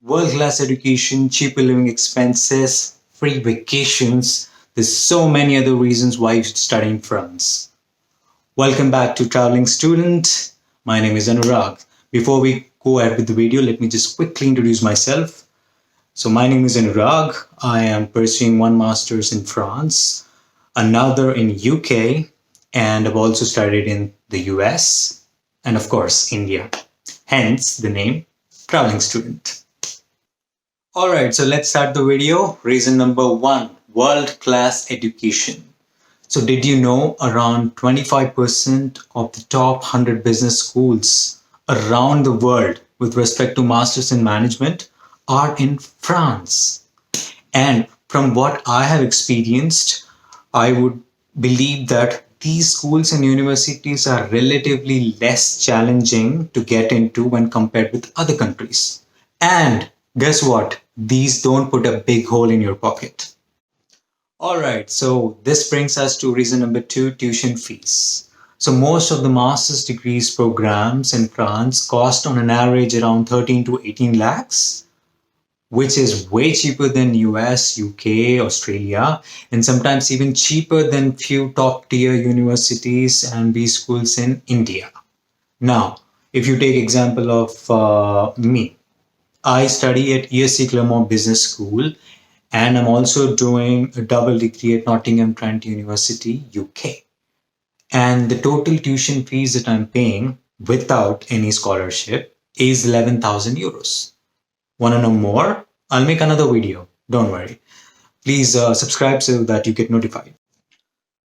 World-class education, cheaper living expenses, free vacations. There's so many other reasons why you should study in France. Welcome back to Traveling Student. My name is Anurag. Before we go ahead with the video, let me just quickly introduce myself. So my name is Anurag. I am pursuing one master's in France, another in UK, and I've also studied in the US and of course India. Hence the name Traveling Student. Alright, so let's start the video. Reason number one, world-class education. So did you know around 25% of the top 100 business schools around the world with respect to masters in management are in France? And from what I have experienced, I would believe that these schools and universities are relatively less challenging to get into when compared with other countries. And guess what? These don't put a big hole in your pocket. All right, so this brings us to reason number two, tuition fees. So most of the master's degrees programs in France cost on an average around 13 to 18 lakhs, which is way cheaper than US, UK, Australia, and sometimes even cheaper than few top tier universities and B schools in India. Now, if you take example of me, I study at ESC Claremont Business School, and I'm also doing a double degree at Nottingham Trent University, UK. And the total tuition fees that I'm paying without any scholarship is 11,000 euros. Want to know more? I'll make another video. Don't worry. Please subscribe so that you get notified.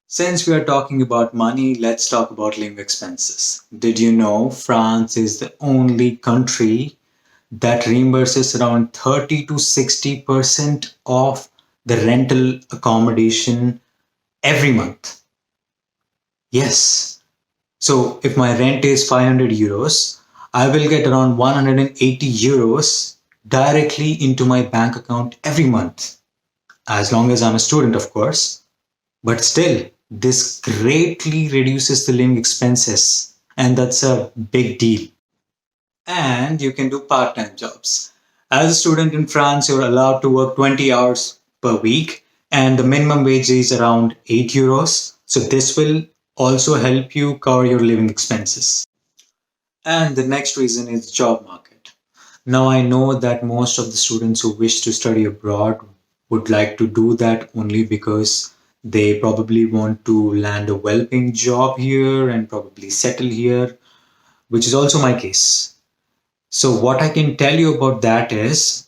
Since we are talking about money, let's talk about living expenses. Did you know France is the only country that reimburses around 30 to 60% of the rental accommodation every month? Yes. So if my rent is 500 euros, I will get around 180 euros directly into my bank account every month, as long as I'm a student, of course. But still, this greatly reduces the living expenses, and that's a big deal. And you can do part-time jobs. As a student in France, you're allowed to work 20 hours per week, and the minimum wage is around 8 euros. So this will also help you cover your living expenses. And the next reason is job market. Now I know that most of the students who wish to study abroad would like to do that only because they probably want to land a well-paying job here and probably settle here, which is also my case. So what I can tell you about that is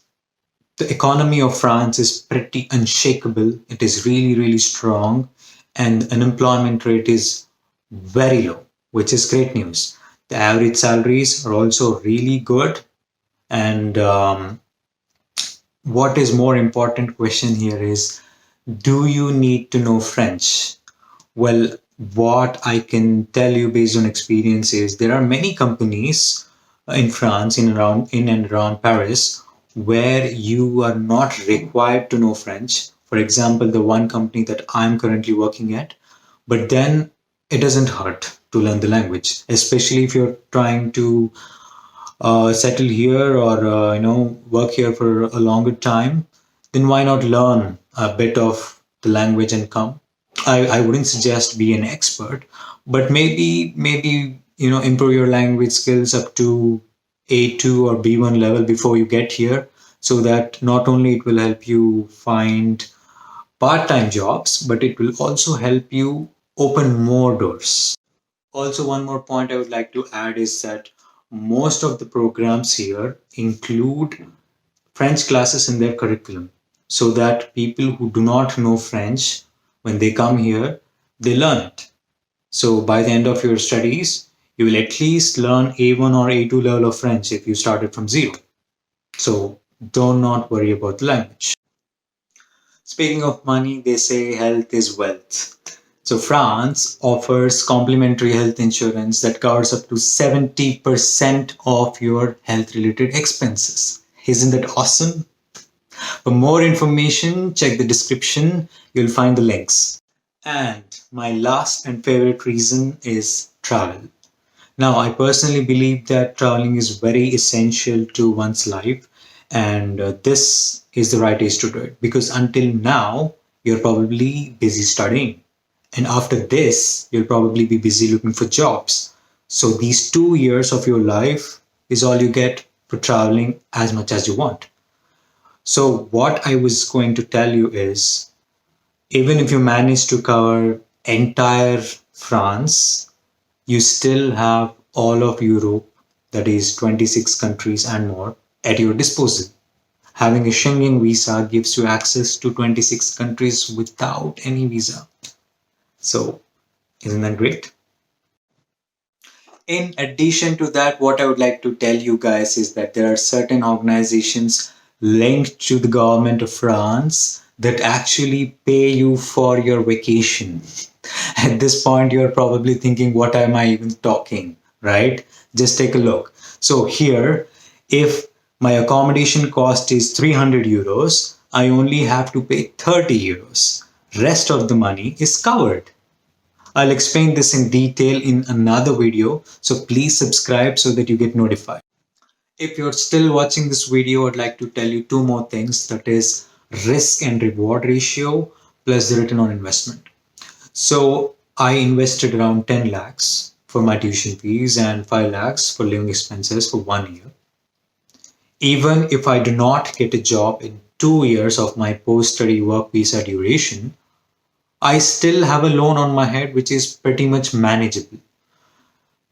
the economy of France is pretty unshakable. It is really, really strong, and unemployment rate is very low, which is great news. The average salaries are also really good. And what is more important question here is, do you need to know French? Well, what I can tell you based on experience is there are many companies in France, in and around Paris, where you are not required to know French. For example, the one company that I'm currently working at, but then it doesn't hurt to learn the language, especially if you're trying to settle here or work here for a longer time. Then why not learn a bit of the language and come? I wouldn't suggest be an expert, but maybe improve your language skills up to A2 or B1 level before you get here, so that not only it will help you find part-time jobs, but it will also help you open more doors. Also, one more point I would like to add is that most of the programs here include French classes in their curriculum, so that people who do not know French, when they come here, they learn it. So by the end of your studies, you will at least learn A1 or A2 level of French if you started from zero. So do not worry about the language. Speaking of money, they say health is wealth. So France offers complimentary health insurance that covers up to 70% of your health related expenses. Isn't that awesome? For more information, check the description. You'll find the links. And my last and favorite reason is travel. Now, I personally believe that traveling is very essential to one's life, And this is the right age to do it, because until now, you're probably busy studying. And after this, you'll probably be busy looking for jobs. So these 2 years of your life is all you get for traveling as much as you want. So what I was going to tell you is, even if you manage to cover entire France, you still have all of Europe, that is 26 countries and more, at your disposal. Having a Schengen visa gives you access to 26 countries without any visa. So, isn't that great? In addition to that, what I would like to tell you guys is that there are certain organizations linked to the government of France that actually pay you for your vacation. At this point, you're probably thinking, what am I even talking, right? Just take a look. So, here, if my accommodation cost is 300 euros, I only have to pay 30 euros. Rest of the money is covered. I'll explain this in detail in another video, so please subscribe so that you get notified. If you're still watching this video, I'd like to tell you two more things, that is risk and reward ratio plus the return on investment. So I invested around 10 lakhs for my tuition fees and 5 lakhs for living expenses for 1 year. Even if I do not get a job in 2 years of my post-study work visa duration, I still have a loan on my head which is pretty much manageable.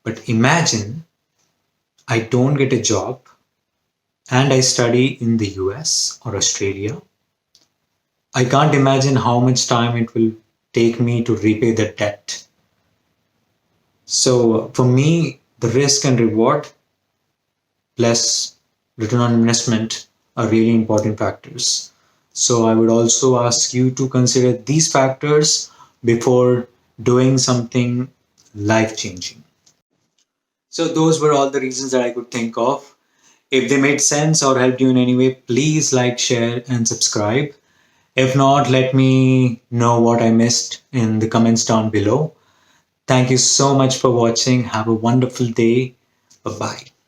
But imagine I don't get a job and I study in the US or Australia. I can't imagine how much time it will take me to repay the debt. So for me, the risk and reward plus return on investment are really important factors. So I would also ask you to consider these factors before doing something life changing. So those were all the reasons that I could think of. If they made sense or helped you in any way, please like, share, and subscribe. If not, let me know what I missed in the comments down below. Thank you so much for watching. Have a wonderful day. Bye bye.